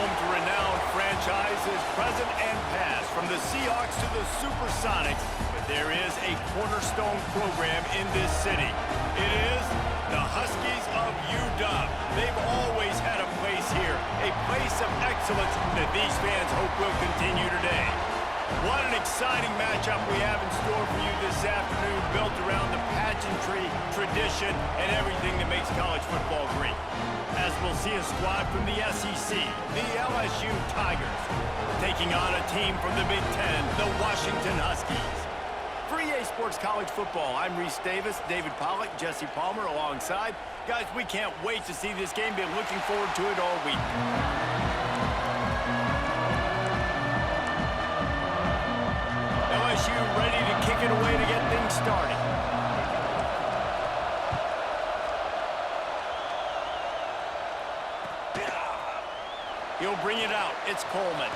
home to renowned franchises, present and past, from the Seahawks to the Supersonics. But there is a cornerstone program in this city. It is the Huskies of UW. They've always had a place here, a place of excellence that these fans hope will continue today. What an exciting matchup we have in store for you this afternoon, built around the pageantry, tradition, and everything that makes college football great. As we'll see a squad from the SEC, the LSU Tigers, taking on a team from the Big Ten, the Washington Huskies. For EA Sports College Football, I'm Reese Davis, David Pollack, Jesse Palmer alongside. Guys, we can't wait to see this game. Been looking forward to it all week. LSU ready to kick it away to get things started. He'll bring it out. It's Coleman.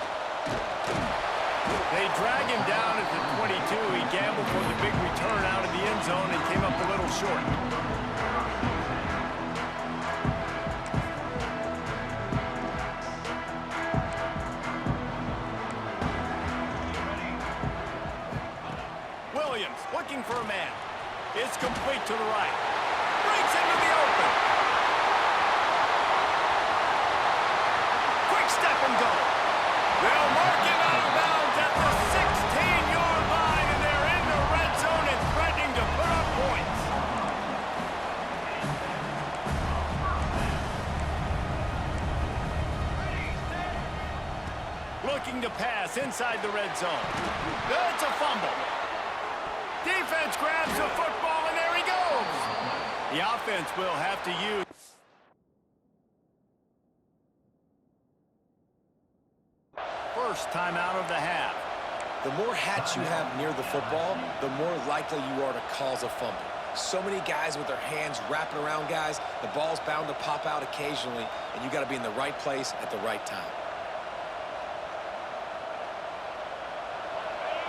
They drag him down at the 22. He gambled for the big return out of the end zone and came up a little short. Williams looking for a man. It's complete to the right. Breaks into the open. Quick step and go. They'll mark him out of bounds at the 16-yard line, and they're in the red zone and threatening to put up points. Looking to pass inside the red zone. That's a fumble. Defense grabs the football, and there he goes. The offense will have to use. First timeout of the half. The more hats you have near the football, the more likely you are to cause a fumble. So many guys with their hands wrapping around guys, the ball's bound to pop out occasionally, and you got to be in the right place at the right time.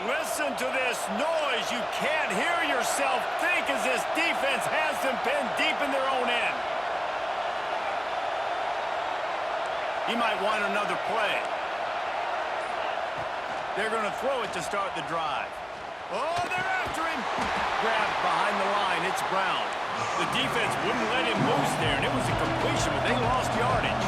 Listen to this noise. You can't hear yourself think as this defense has them pinned deep in their own end. He might want another play. They're going to throw it to start the drive. Oh, they're after him. Grabbed behind the line. It's Brown. The defense wouldn't let him loose there, and it was a completion, but they lost yardage.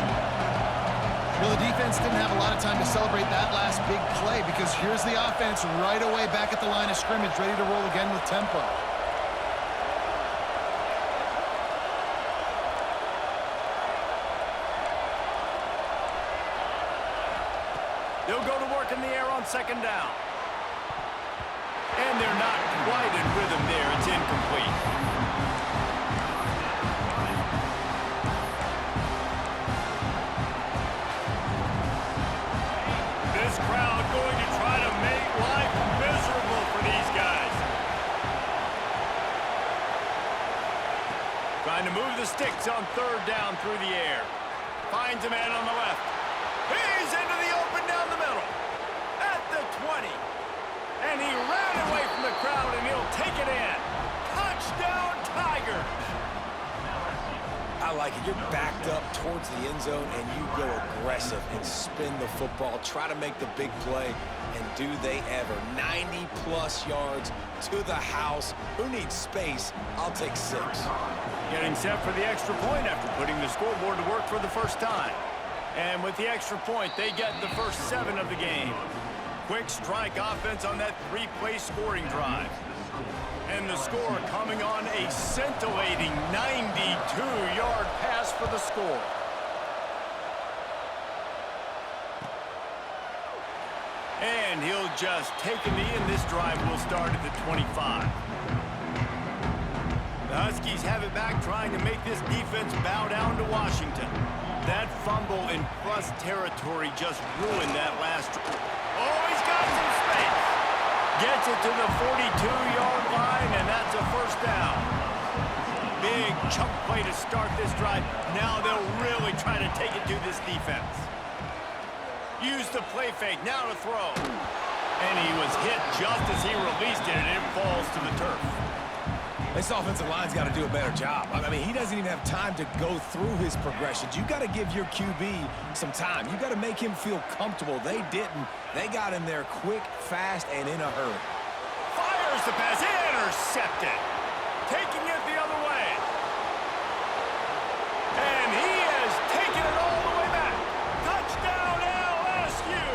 Well, the defense didn't have a lot of time to celebrate that last big play because here's the offense right away back at the line of scrimmage, ready to roll again with tempo. They'll go to work in the air on second down. And they're not quite in rhythm there. It's incomplete. This crowd going to try to make life miserable for these guys. Trying to move the sticks on third down through the air. Finds a man on the left. He's into the open down the middle. At the 20. And he ran away from the crowd, and he'll take it in. Touchdown, Tigers. I like it. You're backed up towards the end zone, and you go aggressive and spin the football. Try to make the big play, and do they ever. 90-plus yards to the house. Who needs space? I'll take 6. Getting set for the extra point after putting the scoreboard to work for the first time. And with the extra point, they get the first 7 of the game. Quick strike offense on that 3-play scoring drive. And the score coming on a scintillating 92-yard pass for the score. And he'll just take a knee, and this drive will start at the 25. The Huskies have it back, trying to make this defense bow down to Washington. That fumble in plus territory just ruined that last. Oh, he's got some space. Gets it to the 42-yard line, and that's a first down. Big chunk play to start this drive. Now they'll really try to take it to this defense. Use the play fake, now to throw. And he was hit just as he released it, and it falls to the turf. This offensive line's got to do a better job. I mean, he doesn't even have time to go through his progressions. You got to give your QB some time. You got to make him feel comfortable. They didn't. They got in there quick, fast, and in a hurry. Fires the pass, intercepted. Taking it the other way. And he has taken it all the way back. Touchdown LSU.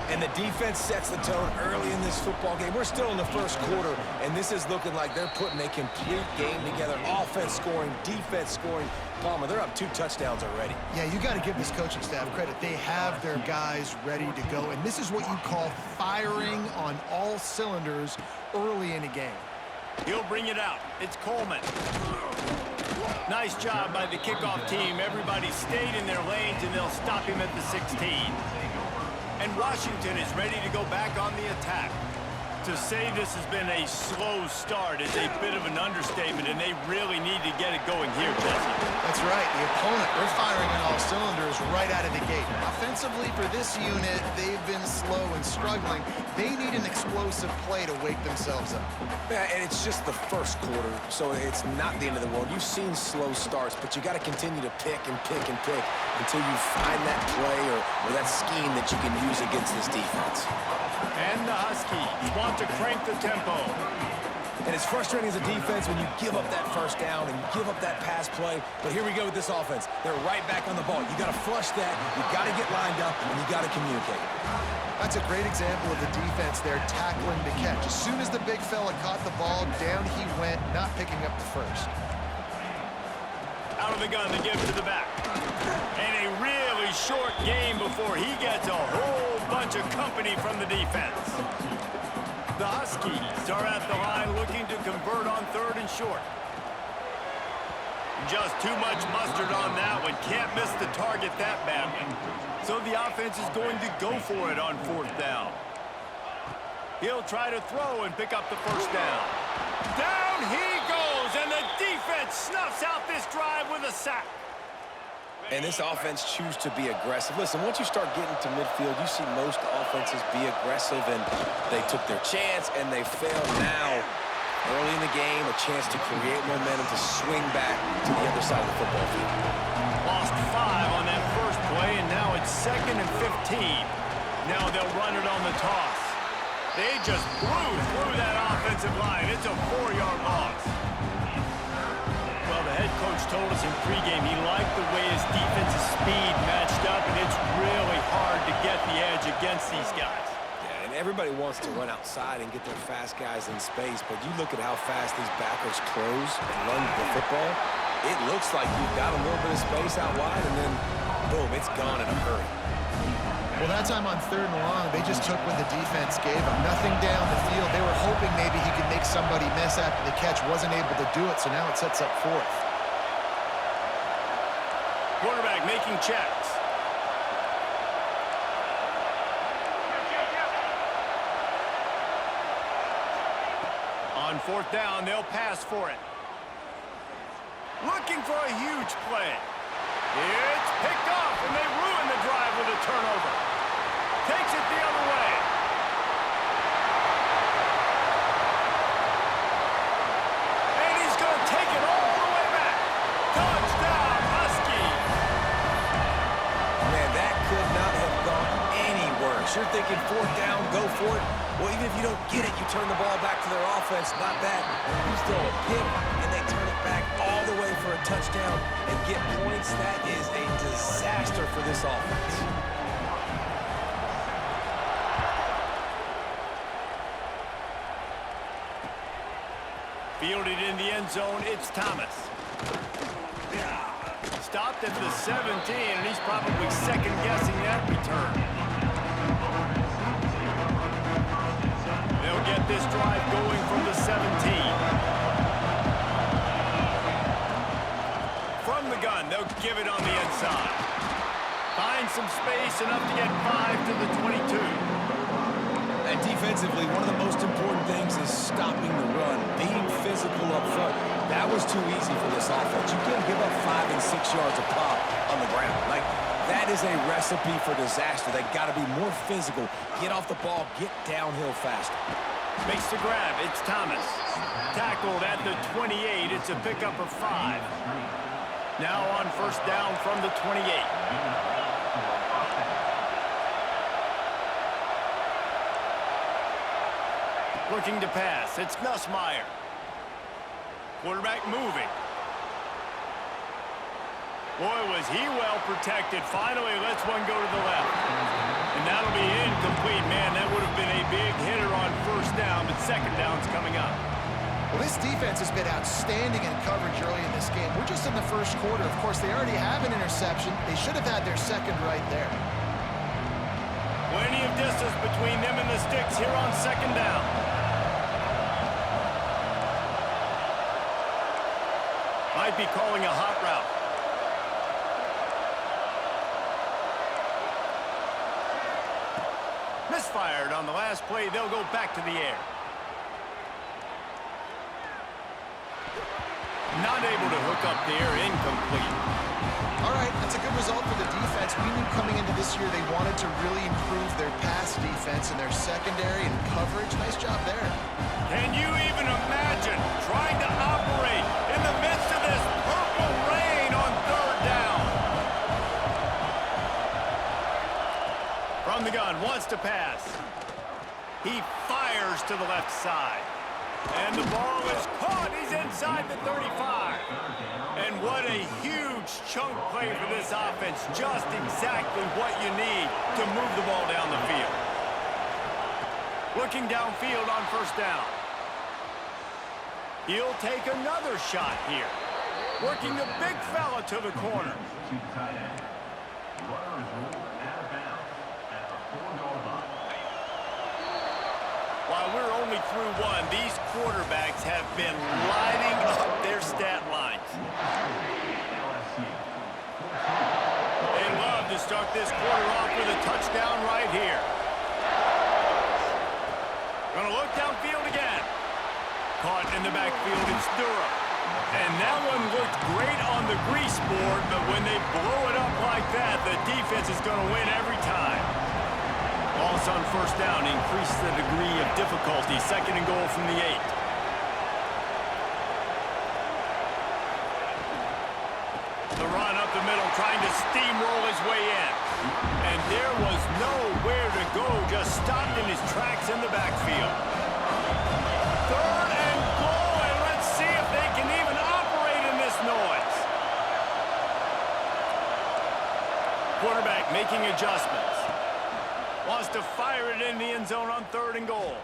And the defense sets the tone early in this football game. We're still in the first quarter, and this is looking like they're putting a complete game together. Offense scoring, defense scoring. Palmer, they're up 2 touchdowns already. Yeah, you got to give this coaching staff credit. They have their guys ready to go, and this is what you call firing on all cylinders early in a game. He'll bring it out. It's Coleman. Nice job by the kickoff team. Everybody stayed in their lanes, and they'll stop him at the 16. And Washington is ready to go back on the attack. To say this has been a slow start is a bit of an understatement, and they really need to get it going here, Jesse. That's right. The opponent, they're firing on all cylinders right out of the gate. Offensively for this unit, they've been slow and struggling. They need an explosive play to wake themselves up. Yeah, and it's just the first quarter, so it's not the end of the world. You've seen slow starts, but you got to continue to pick and pick and pick until you find that play or that scheme that you can use against this defense. And the Huskies want to crank the tempo. And it's frustrating as a defense when you give up that first down and you give up that pass play. But here we go with this offense. They're right back on the ball. You got to flush that. You got to get lined up, and you got to communicate. That's a great example of the defense there tackling the catch. As soon as the big fella caught the ball, down he went, not picking up the first. Out of the gun to give to the back. And a really short game before he gets a whole bunch of company from the defense. The Huskies are at the line looking to convert on 3rd and short. Just too much mustard on that one. Can't miss the target that badly. So the offense is going to go for it on 4th down. He'll try to throw and pick up the first down. Down he goes, and the defense snuffs out this drive with a sack. And this offense choose to be aggressive. Listen, once you start getting to midfield, you see most offenses be aggressive, and they took their chance, and they failed now. Early in the game, a chance to create momentum to swing back to the other side of the football field. Lost 5 on that first play, and now it's 2nd and 15. Now they'll run it on the toss. They just blew through that offensive line. It's a 4-yard loss. Well, the head coach told us in pregame he liked the way his defensive speed matched up, and it's really hard to get the edge against these guys. Yeah, and everybody wants to run outside and get their fast guys in space, but you look at how fast these backers close and run the football, it looks like you've got a little bit of space out wide, and then, boom, it's gone in a hurry. Well, that time on 3rd and long, they just took what the defense gave them. Nothing down the field. They were hoping maybe he could make somebody miss after the catch. Wasn't able to do it, so now it sets up 4th. Quarterback making checks. On 4th down, they'll pass for it. Looking for a huge play. It's picked off, and they ruin the drive with a turnover. Takes it the other way. And he's going to take it all the way back. Touchdown, Huskies. Man, that could not have gone any worse. You're thinking 4th down, go for it. Well, even if you don't get it, you turn the ball back to their offense. Not that. You still a pick, and they turn it back all the way for a touchdown and get points. That is a disaster for this offense. Fielded in the end zone, it's Thomas. Stopped at the 17, and he's probably second-guessing that return. They'll get this drive going from the 17. From the gun, they'll give it on the inside. Find some space, enough to get 5 to the 22. And defensively, one of the most important things is stopping the run, being physical up front. That was too easy for this offense. You can't give up 5 and 6 yards a pop on the ground. Like, that is a recipe for disaster. They got to be more physical, get off the ball, get downhill faster. Makes the grab. It's Thomas. Tackled at the 28. It's a pickup of 5. Now on first down from the 28. Looking to pass. It's Nussmeier. Quarterback moving. Boy, was he well protected. Finally lets one go to the left. And that'll be incomplete. Man, that would have been a big hitter on first down, but second down's coming up. Well, this defense has been outstanding in coverage early in this game. We're just in the first quarter. Of course, they already have an interception. They should have had their second right there. Plenty of distance between them and the sticks here on second down. Might be calling a hot route. Misfired on the last play. They'll go back to the air. Not able to hook up there. Incomplete. All right, that's a good result for the defense. We knew coming into this year they wanted to really improve their pass defense and their secondary and coverage. Nice job there. Can you even imagine trying to operate in the midst of this purple rain on third down? From the gun, wants to pass. He fires to the left side. And the ball is caught. He's inside the 35. And what a huge chunk play for this offense. Just exactly what you need to move the ball down the field. Looking downfield on first down. He'll take another shot here. Working the big fella to the corner. While we're only through one, these quarterbacks have been lighting up their stat lines. They love to start this quarter off with a touchdown right here. Gonna look downfield again. Caught in the backfield, it's Durham. And that one looked great on the grease board, but when they blow it up like that, the defense is gonna win every time. Ball's on first down, increase the degree of difficulty. Second and goal from the 8. The run up the middle, trying to steamroll his way in. And there was nowhere to go, just stopped in his tracks in the backfield. Third and goal, and let's see if they can even operate in this noise. Quarterback making adjustments. Wants to fire it in the end zone on third and goal.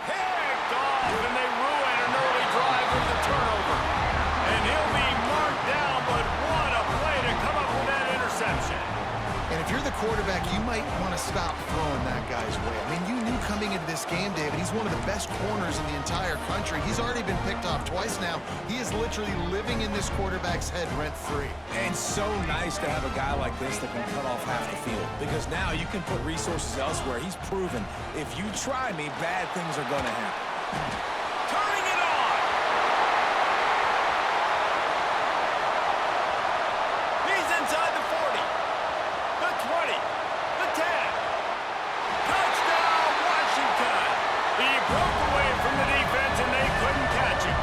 Picked off, and they ruin an early drive with the turnover. And he'll be marked down, but what a play to come up with that interception. And if you're the quarterback, you might want to stop throwing that guy's way. I mean, you knew coming into this game, David, he's one of the best corners in the entire country. He's already been picked off twice now. He is literally living in this quarterback's head rent-free. And so nice to have a guy like this that can cut off half the field. Because now you can put resources elsewhere. He's proven, if you try me, bad things are going to happen. Turning it on! He's inside the 40. The 20, the 10. Touchdown, Washington. He broke away from the defense, and they couldn't catch him.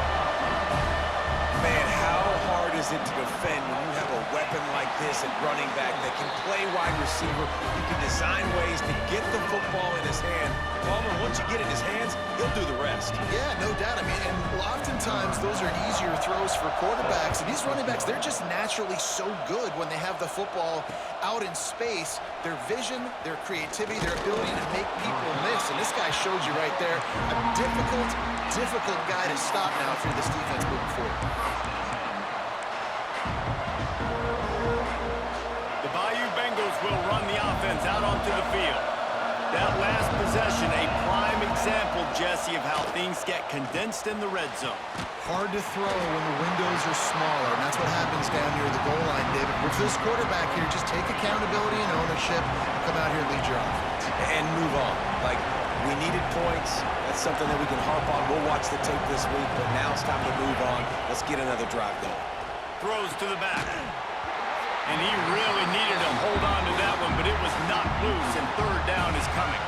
Man, how hard is it to defend when you have a weapon like this at running back that can play wide receiver? You can design ways to get the football in his hand. Palmer, once you get it in his hands, he'll do the rest. Yeah, no doubt. I mean, and oftentimes those are easier throws for quarterbacks. And these running backs, they're just naturally so good when they have the football out in space. Their vision, their creativity, their ability to make people miss. And this guy showed you right there, a difficult guy to stop now if you're this defense moving forward. The Bayou Bengals will run the offense out onto the field. That last possession, a prime example, Jesse, of how things get condensed in the red zone. Hard to throw when the windows are smaller, and that's what happens down near the goal line, David. With this quarterback here, just take accountability and ownership and come out here and lead your offense. And move on. Like, we needed points. That's something that we can harp on. We'll watch the tape this week, but now it's time to move on. Let's get another drive going. Throws to the back. And he really needed to hold on to that one, but it was not loose, and third down is coming.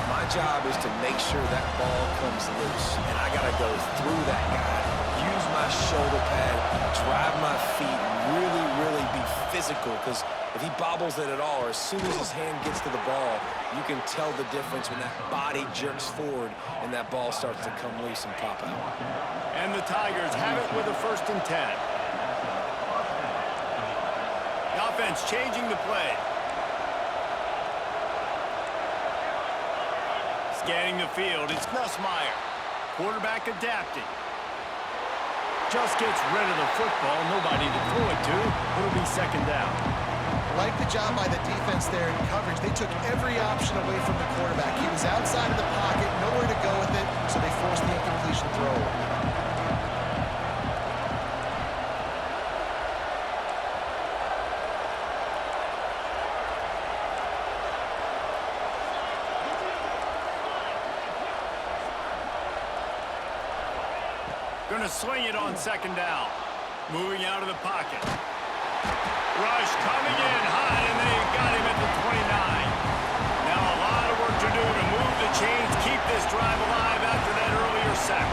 My job is to make sure that ball comes loose, and I got to go through that guy, use my shoulder pad, drive my feet, really, really be physical, because if he bobbles it at all, or as soon as his hand gets to the ball, you can tell the difference when that body jerks forward and that ball starts to come loose and pop out. And the Tigers have it with a 1st and 10. The offense changing the play. Scanning the field, it's Nussmeier. Quarterback adapting. Just gets rid of the football, nobody to throw it to. It'll be 2nd down. Like the job by the defense there in coverage. They took every option away from the quarterback. He was outside of the pocket, nowhere to go with it, so they forced the incompletion throw. Going to swing it on 2nd down. Moving out of the pocket. Rush coming in hot, and they got him at the 29. Now a lot of work to do to move the chains, keep this drive alive after that earlier sack.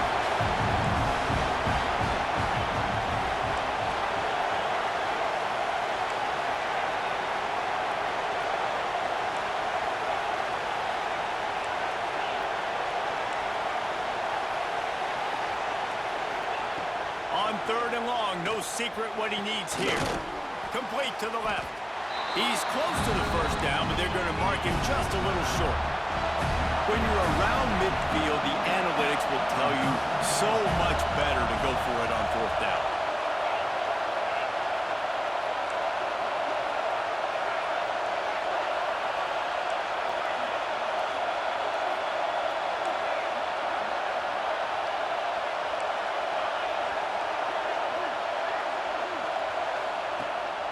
On 3rd and long, no secret what he needs here. Complete to the left. He's close to the 1st down, but they're going to mark him just a little short. When you're around midfield, the analytics will tell you so much better to go for it on 4th down.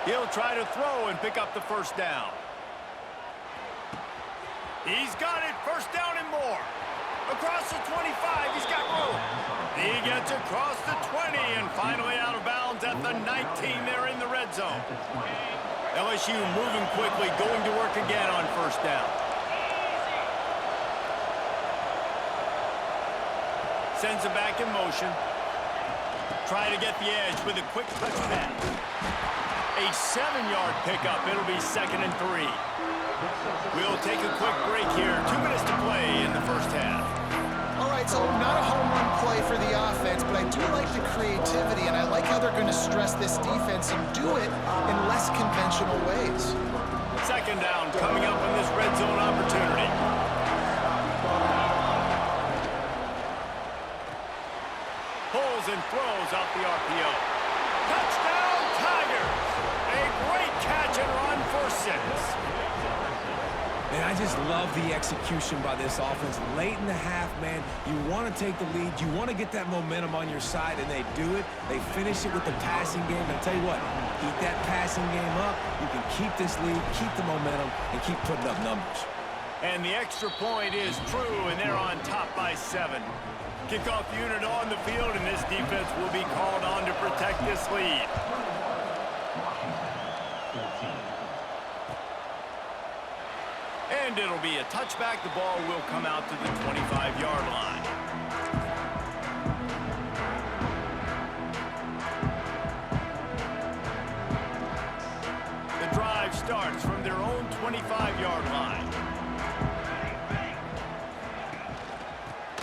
He'll try to throw and pick up the 1st down. He's got it, 1st down and more. Across the 25, he's got room. He gets across the 20 and finally out of bounds at the 19 there in the red zone. LSU moving quickly, going to work again on 1st down. Sends it back in motion. Try to get the edge with a quick touch pass. A 7-yard pickup. It'll be 2nd and 3. We'll take a quick break here. 2 minutes to play in the 1st half. All right, so not a home run play for the offense, but I do like the creativity, and I like how they're going to stress this defense and do it in less conventional ways. 2nd down coming up on this red zone opportunity. Pulls and throws off the RPO. Touchdown, Tigers! A great catch and run for 6. Man, I just love the execution by this offense. Late in the half, man, you want to take the lead. You want to get that momentum on your side, and they do it. They finish it with the passing game. And I'll tell you what, keep that passing game up. You can keep this lead, keep the momentum, and keep putting up numbers. And the extra point is true, and they're on top by 7. Kickoff unit on the field, and this defense will be called on to protect this lead. And it'll be a touchback. The ball will come out to the 25-yard line. The drive starts from their own 25-yard line.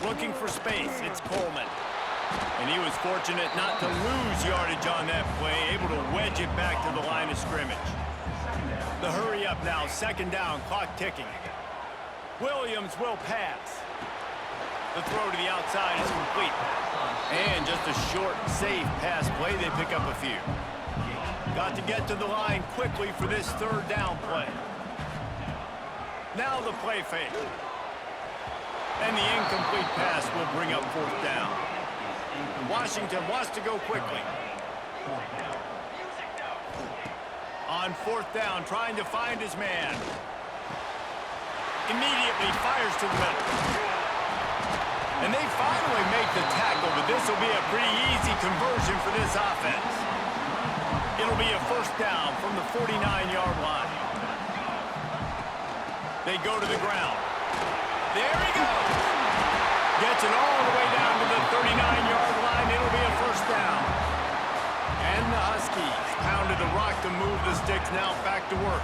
Looking for space, it's Coleman. And he was fortunate not to lose yardage on that play, able to wedge it back to the line of scrimmage. The hurry up now, 2nd down, clock ticking. Williams will pass. The throw to the outside is complete. And just a short, safe pass play, they pick up a few. Got to get to the line quickly for this 3rd down play. Now the play fake. And the incomplete pass will bring up 4th down. Washington wants to go quickly. On 4th down, trying to find his man. Immediately fires to the middle. And they finally make the tackle, but this will be a pretty easy conversion for this offense. It'll be a 1st down from the 49-yard line. They go to the ground. There he goes. Gets it all the way down to the 39-yard line. It'll be a first down. And the Huskies pounded the rock to move the sticks. Now back to work.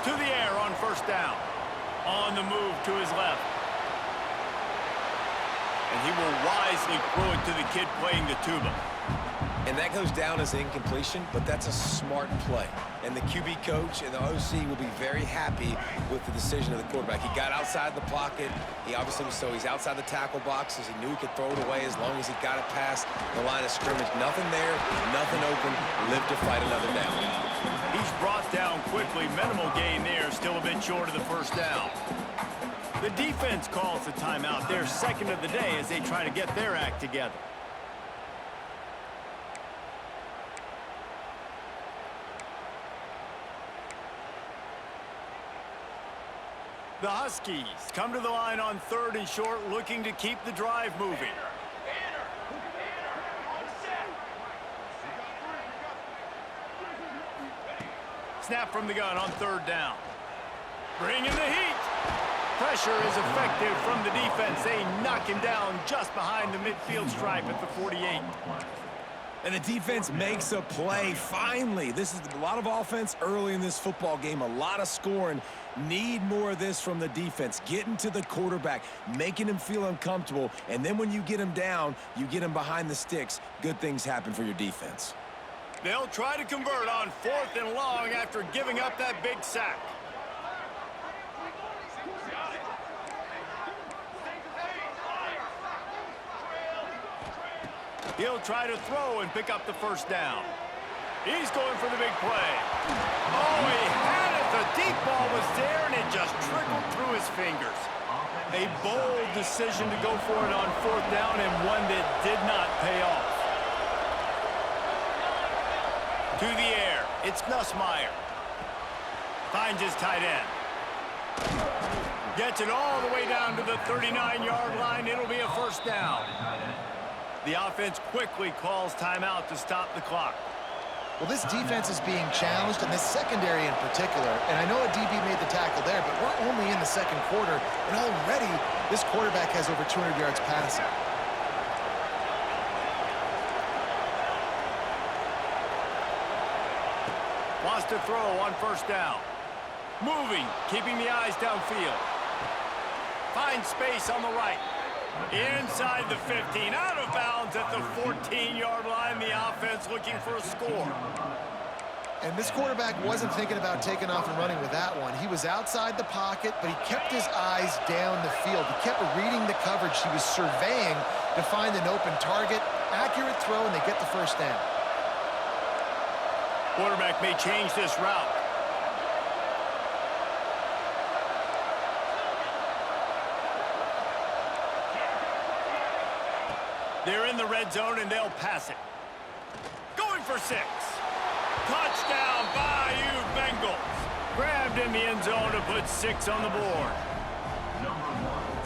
To the air on first down. On the move to his left. And he will wisely throw it to the kid playing the tuba. And that goes down as incompletion, but that's a smart play. And the QB coach and the OC will be very happy with the decision of the quarterback. He got outside the pocket. He obviously was he's outside the tackle boxes. He knew he could throw it away as long as he got it past the line of scrimmage. Nothing there, nothing open. Live to fight another down. He's brought down quickly. Minimal gain there, still a bit short of the first down. The defense calls the timeout. Their second of the day as they try to get their act together. The Huskies come to the line on 3rd and short, looking to keep the drive moving. Snap from the gun on 3rd down. Bringing the heat. Pressure is effective from the defense. They knock him down just behind the midfield stripe at the 48. And the defense makes a play, finally. This is a lot of offense early in this football game, a lot of scoring. Need more of this from the defense. Getting to the quarterback, making him feel uncomfortable, and then when you get him down, you get him behind the sticks. Good things happen for your defense. They'll try to convert on 4th and long after giving up that big sack. He'll try to throw and pick up the first down. He's going for the big play. Oh, he had it. The deep ball was there, and it just trickled through his fingers. A bold decision to go for it on 4th down, and one that did not pay off. To the air, it's Nussmeier. Finds his tight end. Gets it all the way down to the 39-yard line. It'll be a first down. The offense quickly calls timeout to stop the clock. Well, this defense is being challenged, and this secondary in particular. And I know a DB made the tackle there, but we're only in the second quarter, and already this quarterback has over 200 yards passing. Wants to throw on first down. Moving, keeping the eyes downfield. Finds space on the right. Inside the 15, out of bounds at the 14-yard line. The offense looking for a score. And this quarterback wasn't thinking about taking off and running with that one. He was outside the pocket, but he kept his eyes down the field. He kept reading the coverage. He was surveying to find an open target. Accurate throw, and they get the first down. Quarterback may change this route. They're in the red zone, and they'll pass it. Going for 6. Touchdown, Bayou Bengals. Grabbed in the end zone to put 6 on the board.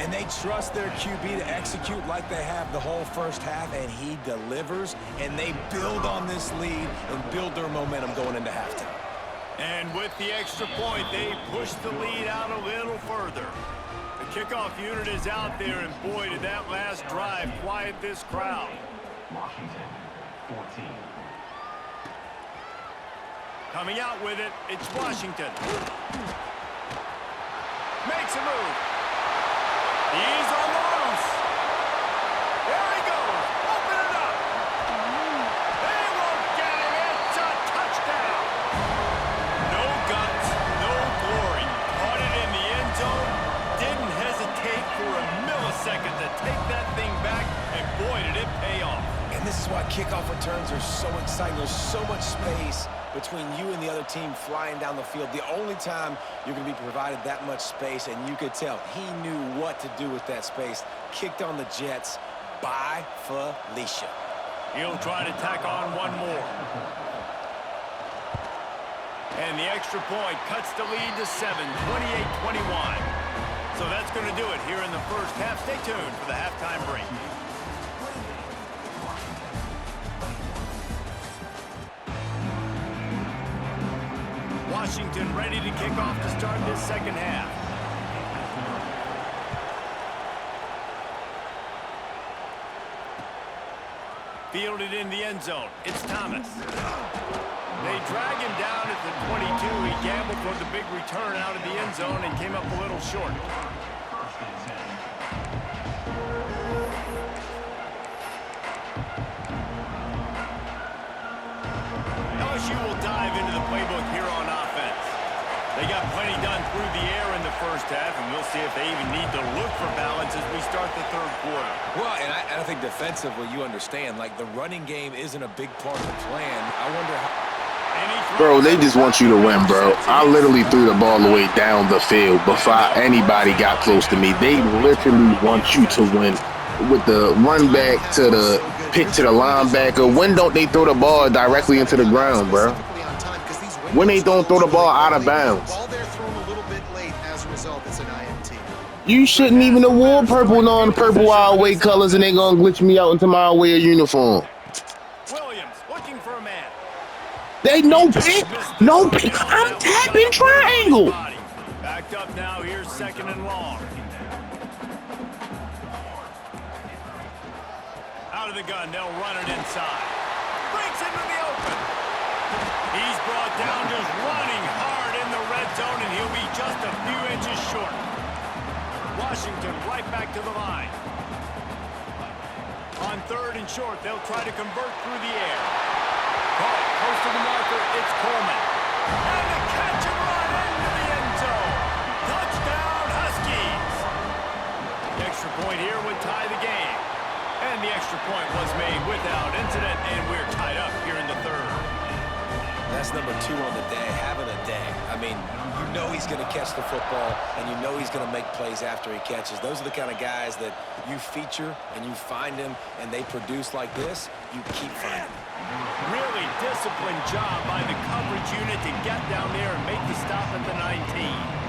And they trust their QB to execute like they have the whole first half, and he delivers, and they build on this lead and build their momentum going into halftime. And with the extra point, they push the lead out a little further. The kickoff unit is out there, and boy, did that last drive quiet this crowd. Washington, 14. Coming out with it, it's Washington. Makes a move. He's on the loose. There he goes. Open it up. They won't get him. It's a touchdown. No guts, no glory. Caught it in the end zone. Didn't hesitate for a millisecond to take that thing back, and boy, did it pay off. And this is why kickoff returns are so exciting. There's so much space between you and the other team flying down the field. The only time you're going to be provided that much space, and you could tell he knew what to do with that space. Kicked on the Jets by Felicia. He'll try to tack on one more. And the extra point cuts the lead to 7, 28-21. So that's going to do it here in the first half. Stay tuned for the halftime break. Washington ready to kick off to start this second half. fielded in the end zone. It's Thomas. They drag him down at the 22. He gambled for the big return out of the end zone and came up a little short. LSU will dive into the playbook here on offense. They got plenty done through the air in the first half, and we'll see if they even need to look for balance as we start the third quarter. Well, and I think defensively, you understand, like the running game isn't a big part of the plan. I wonder how... Bro, they just want you to win, bro. I literally threw the ball away down the field before anybody got close to me. They literally want you to win. With the run back to the pick to the linebacker, when don't they throw the ball directly into the ground, bro? When they don't throw the ball out of bounds. You shouldn't even have worn purple non-purple our way colors, and they gonna glitch me out into my way of uniform. Williams looking for a man. They no pick, no pick. I'm tapping triangle. Backed up now. Here's second and long. Out of the gun, they'll run it inside. Breaks into the open. He's brought down just running hard in the red zone, and he'll be just a few inches short. Washington right back to the line. On third and short, they'll try to convert through the air. Caught close to the marker, it's Coleman. And the catch and run into the end zone. Touchdown, Huskies. The extra point here would tie the game. And the extra point was made without incident, and we're tied up here in the third. That's number 2 on the day, having a day. I mean, you know he's going to catch the football, and you know he's going to make plays after he catches. Those are the kind of guys that you feature, and you find them, and they produce like this, you keep finding them. Really disciplined job by the coverage unit to get down there and make the stop at the 19.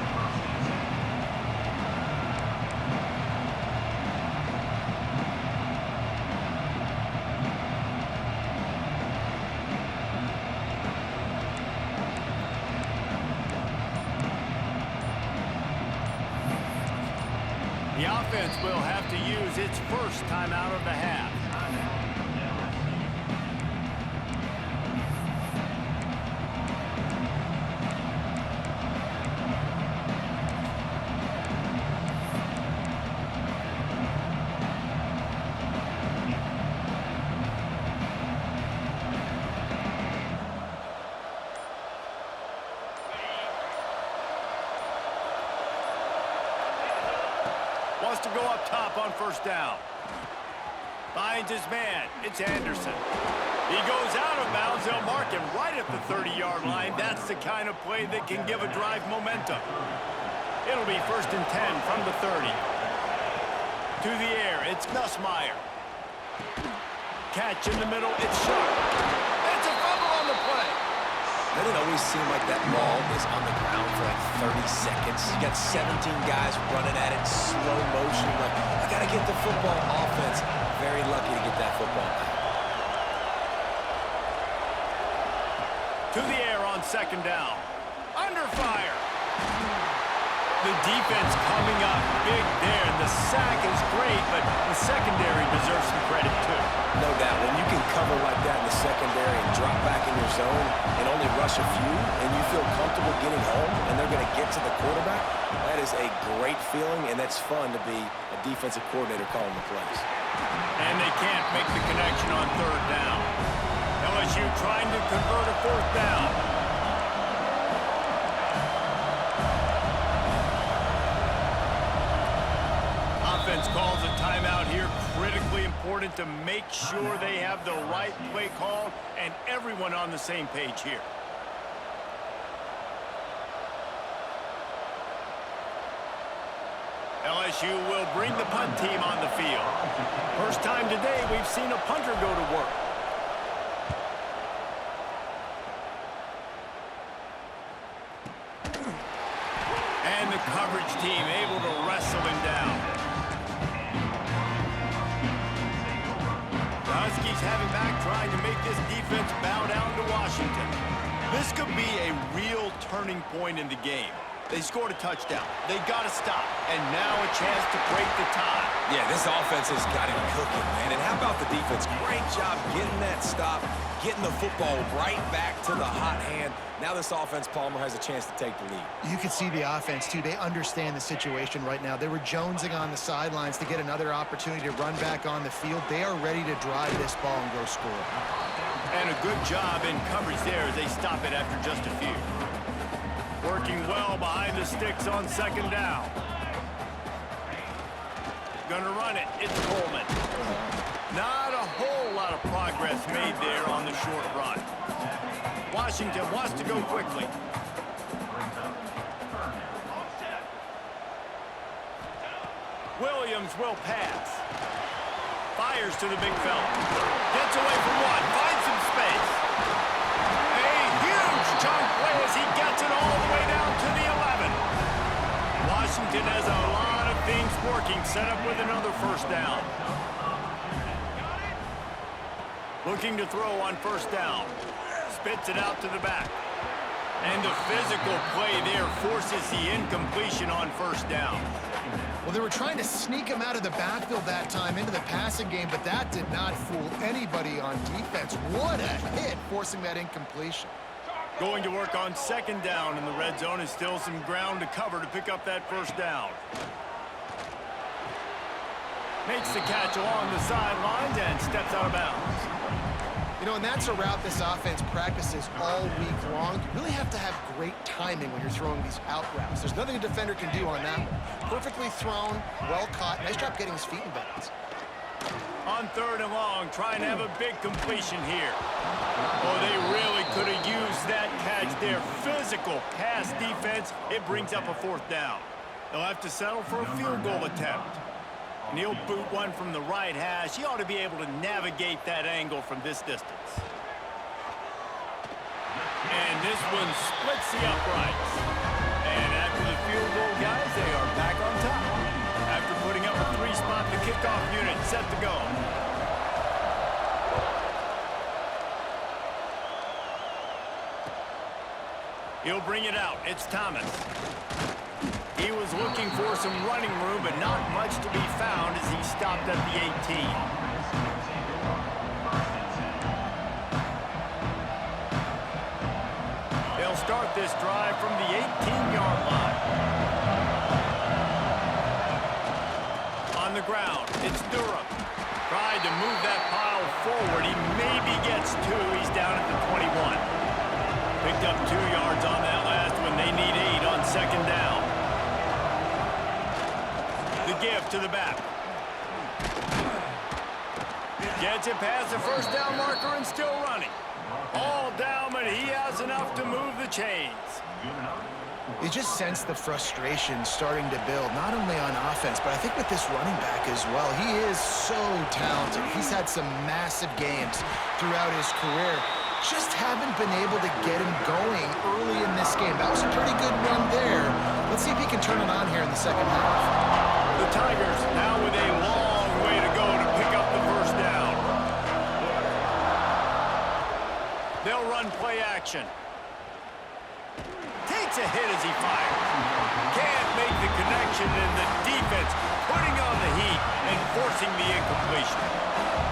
The offense will have to use its first timeout of the half. Wants to go up top on first down. Finds his man. It's Anderson. He goes out of bounds. They'll mark him right at the 30-yard line. That's the kind of play that can give a drive momentum. It'll be first and 10 from the 30. To the air. It's Nussmeier. Catch in the middle. It's Sharp. It's a fumble on the play. Doesn't it always seem like that ball is on the ground for like 30 seconds? You got 17 guys running at it, slow motion. Like, I got to get the football. Offense, very lucky to get that football back. To the air on second down. Under fire. The defense coming up big there. The sack is great, but the secondary deserves some credit too. No doubt. When you can cover like that in the secondary and drop back in your zone and only rush a few, and you feel comfortable getting home, and they're going to get to the quarterback, that is a great feeling, and that's fun to be a defensive coordinator calling the plays. And they can't make the connection on third down. LSU trying to convert a fourth down. Offense calls a timeout here. Critically important to make sure they have the right play call and everyone on the same page here. LSU will bring the punt team on the field. First time today we've seen a punter go to work. And the coverage team able to wrestle him down. The Huskies have it back, trying to make this defense bow down to Washington. This could be a real turning point in the game. They scored a touchdown. They got to stop. And now a chance to break the tie. Yeah, this offense has got him cooking, man. And how about the defense? Great job getting that stop, getting the football right back to the hot hand. Now this offense, Palmer, has a chance to take the lead. You can see the offense, too. They understand the situation right now. They were jonesing on the sidelines to get another opportunity to run back on the field. They are ready to drive this ball and go score. And a good job in coverage there as they stop it after just a few. Working well behind the sticks on second down. Gonna run it. It's Coleman. Not a whole lot of progress made there on the short run. Washington wants to go quickly. Williams will pass. Fires to the big fella. Gets away from one. Finds some space. A huge chunk play as he gets it all the way down to the 11. Washington has a lot of things working. Set up with another first down. Looking to throw on first down. Spits it out to the back. And the physical play there forces the incompletion on first down. Well, they were trying to sneak him out of the backfield that time into the passing game, but that did not fool anybody on defense. What a hit, forcing that incompletion. Going to work on second down in the red zone is still some ground to cover to pick up that first down. Makes the catch along the sidelines and steps out of bounds. You know, and that's a route this offense practices all week long. You really have to have great timing when you're throwing these out routes. There's nothing a defender can do on that one. Perfectly thrown, well caught. Nice job getting his feet in bounds. On third and long, trying to have a big completion here. Oh, they really could have used that catch there. Physical pass defense. It brings up a fourth down. They'll have to settle for a field goal attempt. And he'll boot one from the right hash. He ought to be able to navigate that angle from this distance. And this one splits the uprights. And after the field goal, guys, they are back on top. After putting up a three-spot, the kickoff unit set to go. He'll bring it out. It's Thomas. He was looking for some running room, but not much to be found as he stopped at the 18. They'll start this drive from the 18-yard line. On the ground, it's Durham. Tried to move that pile forward. He maybe gets two. He's down at the 21. Picked up 2 yards on that last one. They need 8 on second down. The give to the back. Gets it past the first down marker and still running. All down, but he has enough to move the chains. You just sense the frustration starting to build, not only on offense, but I think with this running back as well. He is so talented. He's had some massive games throughout his career. Just haven't been able to get him going early in this game. That was a pretty good run there. Let's see if he can turn it on here in the second half. The Tigers now with a long way to go to pick up the first down. They'll run play action. Takes a hit as he fires. Can't make the connection, and the defense putting on the heat and forcing the incompletion.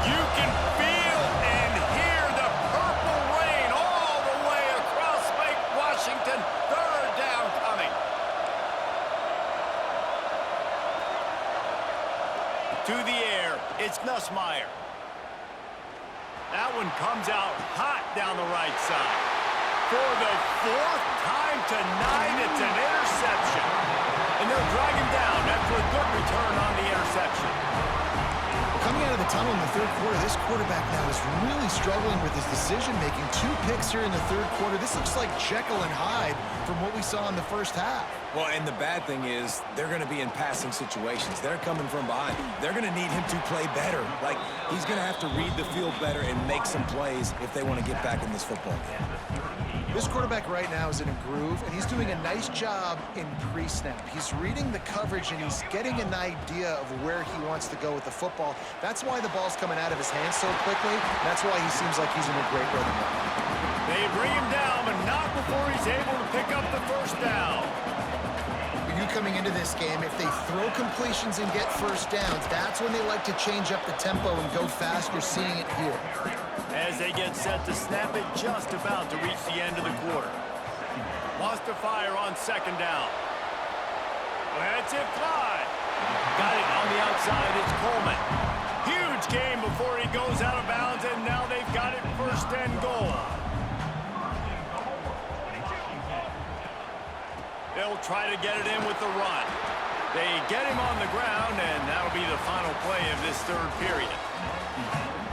You can feel and hear the purple rain all the way across Lake Washington. Third down coming. To the air, it's Nussmeier. That one comes out hot down the right side. For the 4th time tonight, it's an interception. And they'll drag him down after a good return on the interception. Coming out of the tunnel in the third quarter, this quarterback now is really struggling with his decision-making. 2 picks here in the third quarter. This looks like Jekyll and Hyde from what we saw in the first half. Well, and the bad thing is they're going to be in passing situations. They're coming from behind. They're going to need him to play better. Like, he's going to have to read the field better and make some plays if they want to get back in this football game. This quarterback right now is in a groove, and he's doing a nice job in pre-snap. He's reading the coverage, and he's getting an idea of where he wants to go with the football. That's why the ball's coming out of his hands so quickly. That's why he seems like he's in a great rhythm right now. They bring him down, but not before he's able to pick up the first down. You knew coming into this game, if they throw completions and get first downs, that's when they like to change up the tempo and go fast. You're seeing it here. As they get set to snap it, just about to reach the end of the quarter. Wants to fire on second down. Lets it fly. Got it on the outside. It's Coleman. Huge game before he goes out of bounds, and now they've got it first and goal. They'll try to get it in with the run. They get him on the ground, and that'll be the final play of this third period.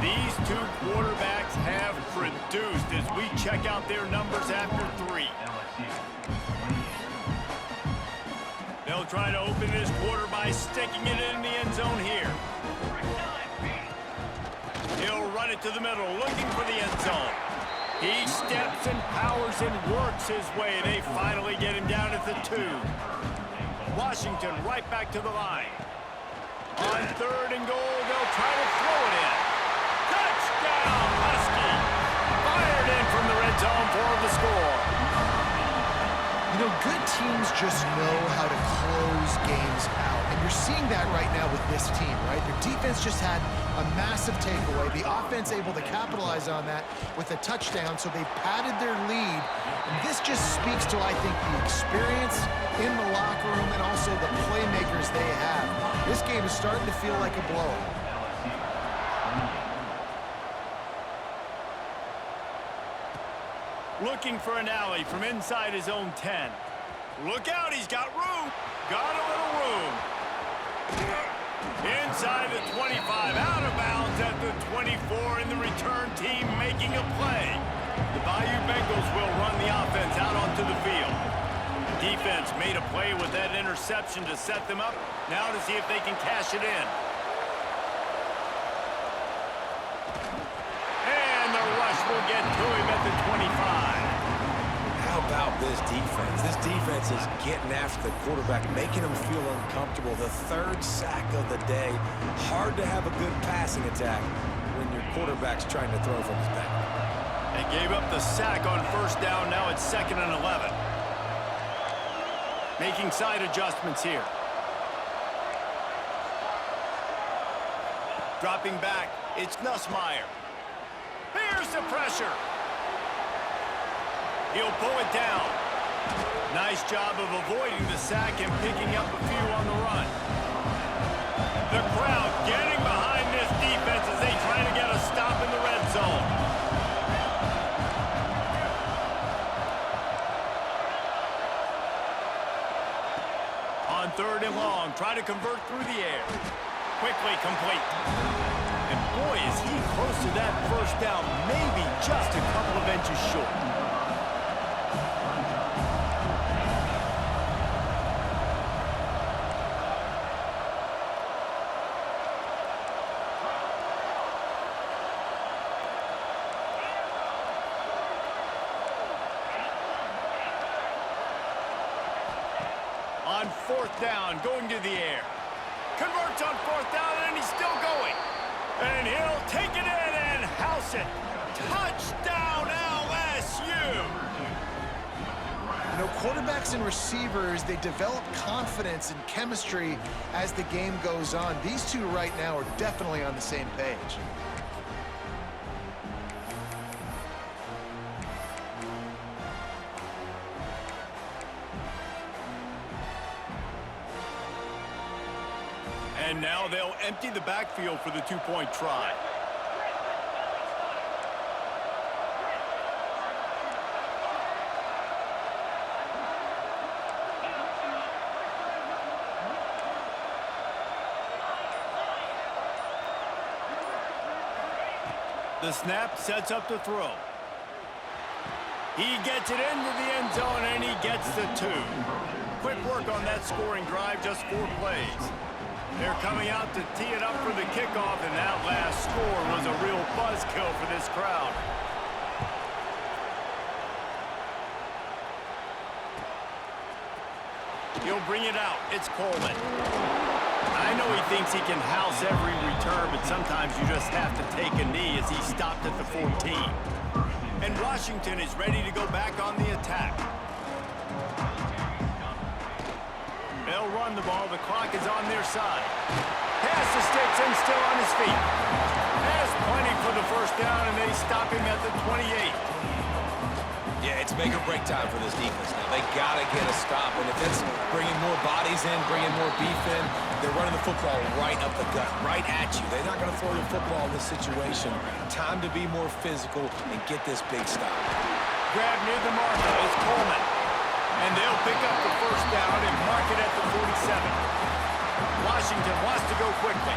These two quarterbacks have produced as we check out their numbers after 3. They'll try to open this quarter by sticking it in the end zone here. He'll run it to the middle, looking for the end zone. He steps and powers and works his way. They finally get him down at the 2. Washington right back to the line. On third and goal, they'll try to throw it in. Touchdown, Husky! Fired in from the red zone for the score. You know, good teams just know how to close games out. And you're seeing that right now with this team, right? Their defense just had a massive takeaway. The offense able to capitalize on that with a touchdown, so they padded their lead. And this just speaks to, I think, the experience in the locker room and also the playmakers they have. This game is starting to feel like a blowout. Looking for an alley from inside his own 10. Look out, he's got room. Got a little room. Inside the 25, out of bounds at the 24, and the return team making a play. The Bayou Bengals will run the offense out onto the field. The defense made a play with that interception to set them up. Now to see if they can cash it in. And the rush will get to him at the 25. How about this defense? This defense is getting after the quarterback, making him feel uncomfortable. The third sack of the day. Hard to have a good passing attack when your quarterback's trying to throw from his back. They gave up the sack on first down. Now it's 2nd and 11. Making side adjustments here. Dropping back, it's Nussmeier. Here's the pressure. He'll pull it down. Nice job of avoiding the sack and picking up a few on the run. The crowd getting behind this defense as they try to get a stop in the red zone. On third and long, try to convert through the air. Quickly complete. And boy, is he close to that first down, maybe just a couple of inches short. On fourth down, going to the air. Converts on fourth down, and he's still going. And he'll take it in and house it. Touchdown, LSU! You know, quarterbacks and receivers, they develop confidence and chemistry as the game goes on. These two right now are definitely on the same page. And now they'll empty the backfield for the two-point try. The snap sets up the throw. He gets it into the end zone, and he gets the 2. Quick work on that scoring drive, just 4 plays. They're coming out to tee it up for the kickoff, and that last score was a real buzzkill for this crowd. He'll bring it out. It's Coleman. I know he thinks he can house every return, but sometimes you just have to take a knee as he stopped at the 14. And Washington is ready to go back on the attack. They'll run the ball. The clock is on their side. Pass the sticks and still on his feet. Has plenty for the first down, and they stop him at the 28. Yeah, it's make or break time for this defense now. They got to get a stop, and if it's bringing more bodies in, bringing more beef in, they're running the football right up the gut, right at you. They're not going to throw the football in this situation. Time to be more physical and get this big stop. Grab near the marker is Coleman. And they'll pick up the first down and mark it at the 47. Washington wants to go quickly.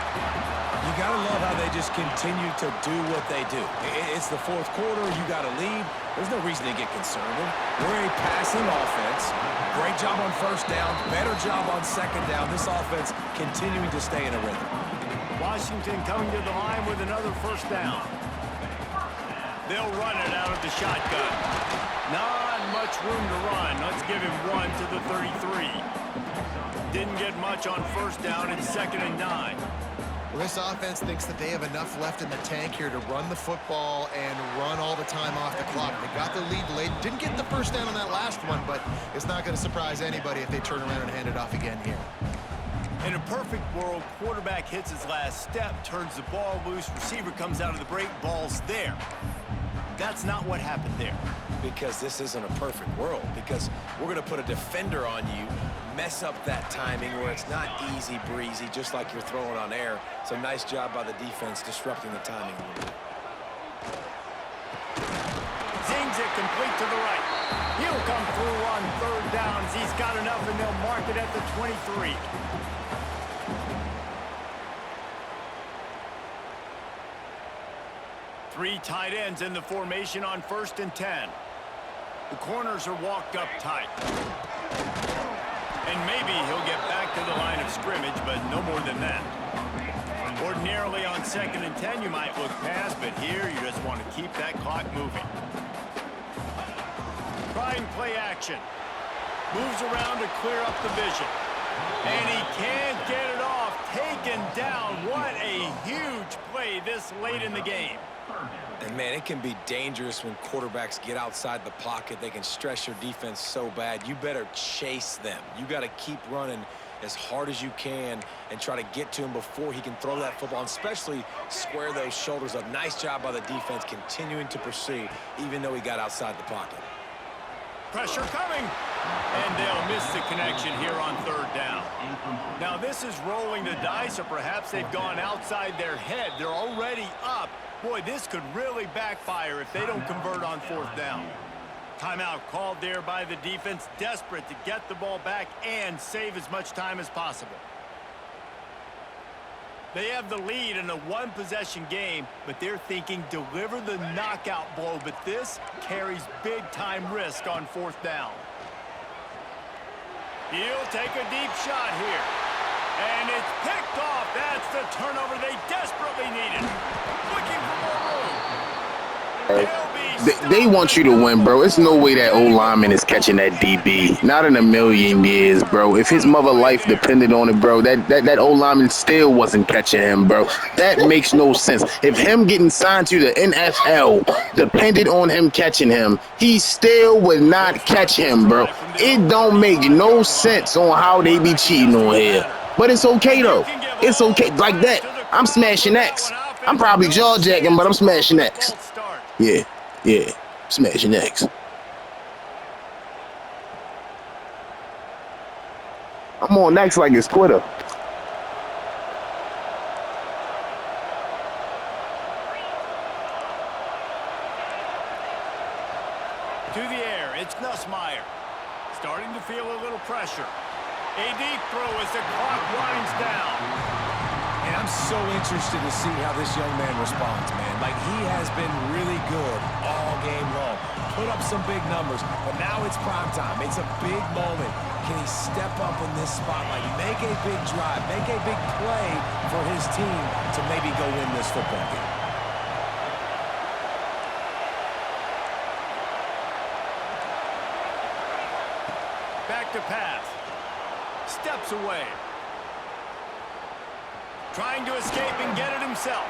You got to love how they just continue to do what they do. It's the fourth quarter. You got to lead. There's no reason to get concerned. We're a passing offense. Great job on first down. Better job on second down. This offense continuing to stay in a rhythm. Washington coming to the line with another first down. They'll run it out of the shotgun. Not much room to run. Let's give him one to the 33. Didn't get much on first down. It's 2nd and 9. Well, this offense thinks that they have enough left in the tank here to run the football and run all the time off the clock. They got the lead late. Didn't get the first down on that last one, but it's not going to surprise anybody if they turn around and hand it off again here. In a perfect world, quarterback hits his last step, turns the ball loose, receiver comes out of the break, ball's there. That's not what happened there. Because this isn't a perfect world. Because we're going to put a defender on you, mess up that timing where it's not easy breezy, just like you're throwing on air. It's a nice job by the defense disrupting the timing a little bit. Zings it complete to the right. He'll come through on third downs. He's got enough, and they'll mark it at the 23. Three tight ends in the formation on 1st and 10. The corners are walked up tight. And maybe he'll get back to the line of scrimmage, but no more than that. Ordinarily on 2nd and 10, you might look past, but here you just want to keep that clock moving. Trying play action. Moves around to clear up the vision. And he can't get it off. Taken down. What a huge play this late in the game. And, man, it can be dangerous when quarterbacks get outside the pocket. They can stress your defense so bad. You better chase them. You got to keep running as hard as you can and try to get to him before he can throw that football, and especially square those shoulders up. Nice job by the defense continuing to pursue, even though he got outside the pocket. Pressure coming. And they'll miss the connection here on third down. Now, this is rolling the dice, or perhaps they've gone outside their head. They're already up. Boy, this could really backfire if they don't convert on 4th down. Timeout called there by the defense, desperate to get the ball back and save as much time as possible. They have the lead in a one-possession game, but they're thinking deliver the knockout blow, but this carries big-time risk on 4th down. He'll take a deep shot here. And it's picked off. That's the turnover they desperately needed. Looking for more room. They want you to win, bro. It's no way that old lineman is catching that DB. Not in a million years, bro. If his mother life depended on it, bro, that old lineman still wasn't catching him, bro. That makes no sense. If him getting signed to the NFL depended on him catching him, he still would not catch him, bro. It don't make no sense on how they be cheating on here. But it's okay, though. It's okay. Like that, I'm smashing X. I'm probably jaw-jacking, but I'm smashing X. Yeah, smashing X. I'm on X like it's Twitter. To the air, it's Nussmeier. Starting to feel a little pressure. A deep throw as the clock winds down. And I'm so interested to see how this young man responds, man. Like, he has been really good all game long. Put up some big numbers, but now it's prime time. It's a big moment. Can he step up in this spotlight, make a big drive, make a big play for his team to maybe go win this football game? Back to pass. Steps away. Trying to escape and get it himself.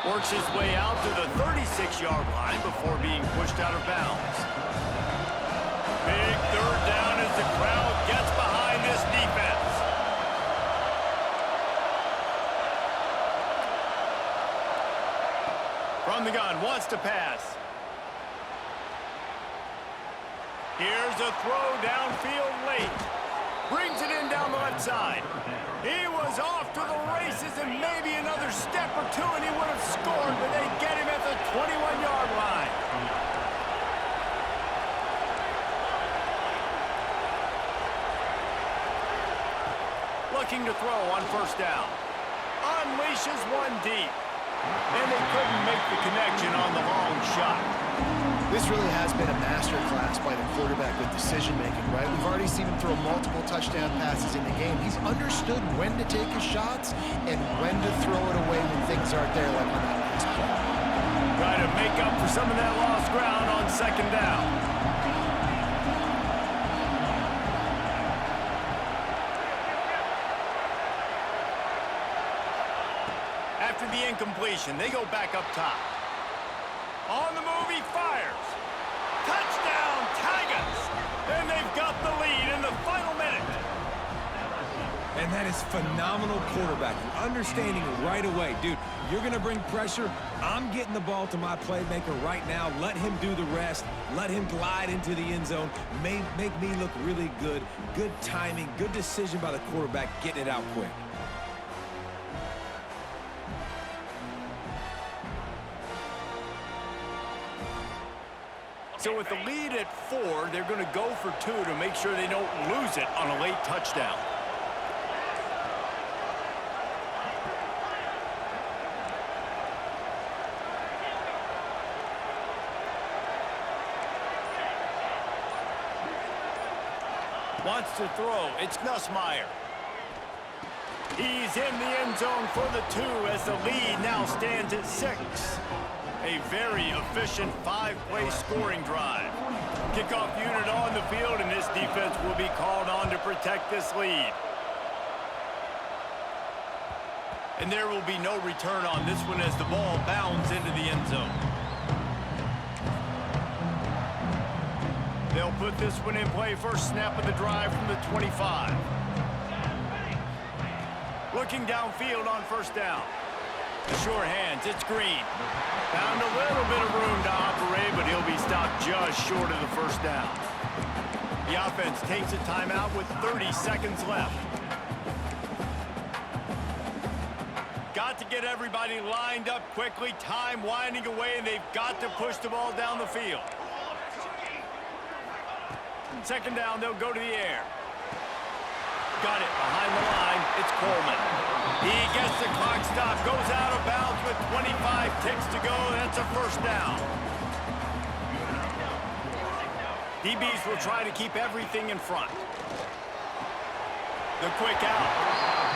Works his way out to the 36-yard line before being pushed out of bounds. Big third down as the crowd gets behind this defense. to pass. Here's a throw downfield late. Brings it in down the left side. He was off to the races and maybe another step or two and he would have scored, but they get him at the 21-yard line. Looking to throw on first down. Unleashes one deep. And they couldn't make the connection on the long shot. This really has been a masterclass by the quarterback with decision-making, right? We've already seen him throw multiple touchdown passes in the game. He's understood when to take his shots and when to throw it away when things aren't there, like on that last play. Trying to make up for some of that lost ground on second down. After the incompletion, they go back up top. On the move, he fires. Touchdown, Tigers! And they've got the lead in the final minute. And that is phenomenal quarterbacking. Understanding right away. Dude, you're going to bring pressure. I'm getting the ball to my playmaker right now. Let him do the rest. Let him glide into the end zone. Make me look really good. Good timing. Good decision by the quarterback getting it out quick. So with the lead at 4, they're going to go for 2 to make sure they don't lose it on a late touchdown. Wants to throw. It's Nussmeier. He's in the end zone for the 2 as the lead now stands at 6. A very efficient 5-play scoring drive. Kickoff unit on the field, and this defense will be called on to protect this lead. And there will be no return on this one as the ball bounds into the end zone. They'll put this one in play first snap of the drive from the 25. Looking downfield on first down. The sure hands, it's Green. Found a little bit of room to operate, but he'll be stopped just short of the first down. The offense takes a timeout with 30 seconds left. Got to get everybody lined up quickly, time winding away, and they've got to push the ball down the field. Second down, they'll go to the air. Got it behind the line. It's Coleman. He gets the clock stop, goes out of bounds with 25 ticks to go. That's a first down. DBs will try to keep everything in front. The quick out.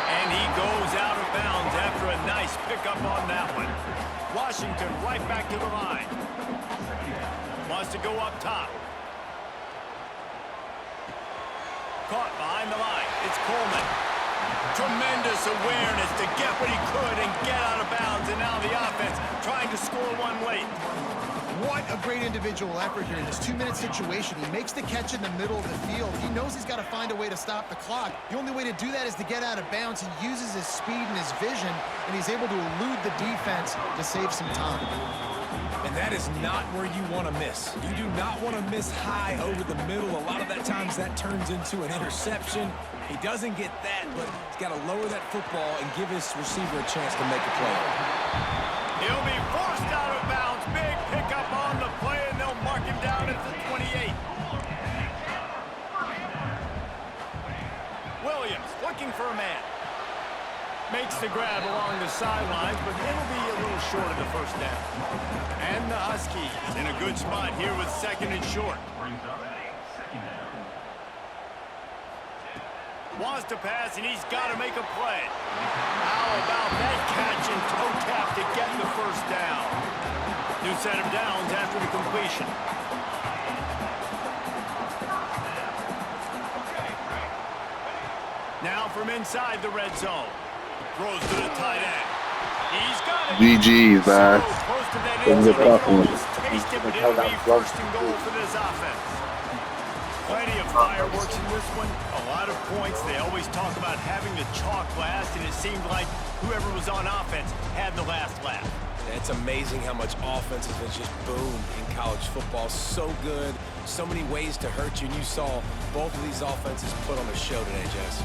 And he goes out of bounds after a nice pickup on that one. Washington right back to the line. Wants to go up top. Caught behind the line. It's Coleman. Tremendous awareness to get what he could and get out of bounds. And now the offense trying to score one late. What a great individual effort here in this 2-minute situation. He makes the catch in the middle of the field. He knows he's got to find a way to stop the clock. The only way to do that is to get out of bounds. He uses his speed and his vision, and he's able to elude the defense to save some time. And that is not where you want to miss. You do not want to miss high over the middle. A lot of that times that turns into an interception. He doesn't get that, but he's got to lower that football and give his receiver a chance to make a play. He'll be forced out of bounds. Big pickup on the play, and they'll mark him down at the 28. Williams looking for a man. Makes the grab along the sidelines, but it'll be a little short of the first down. And the Huskies in a good spot here with second and short. Wants to pass, and he's got to make a play. How about that catch and toe tap to get the first down? New set of downs after the completion. Now from inside the red zone. Throws to the tight end. He's got it. GG's, man. So close to that It end was a zone. tough one. Almost tasted, but it'll be first and goal for this offense. Plenty of fireworks in this one. A lot of points. They always talk about having the chalk last, and it seemed like whoever was on offense had the last laugh. That's It's amazing how much offense has just boomed in college football. So good, so many ways to hurt you, and you saw both of these offenses put on a show today, Jess.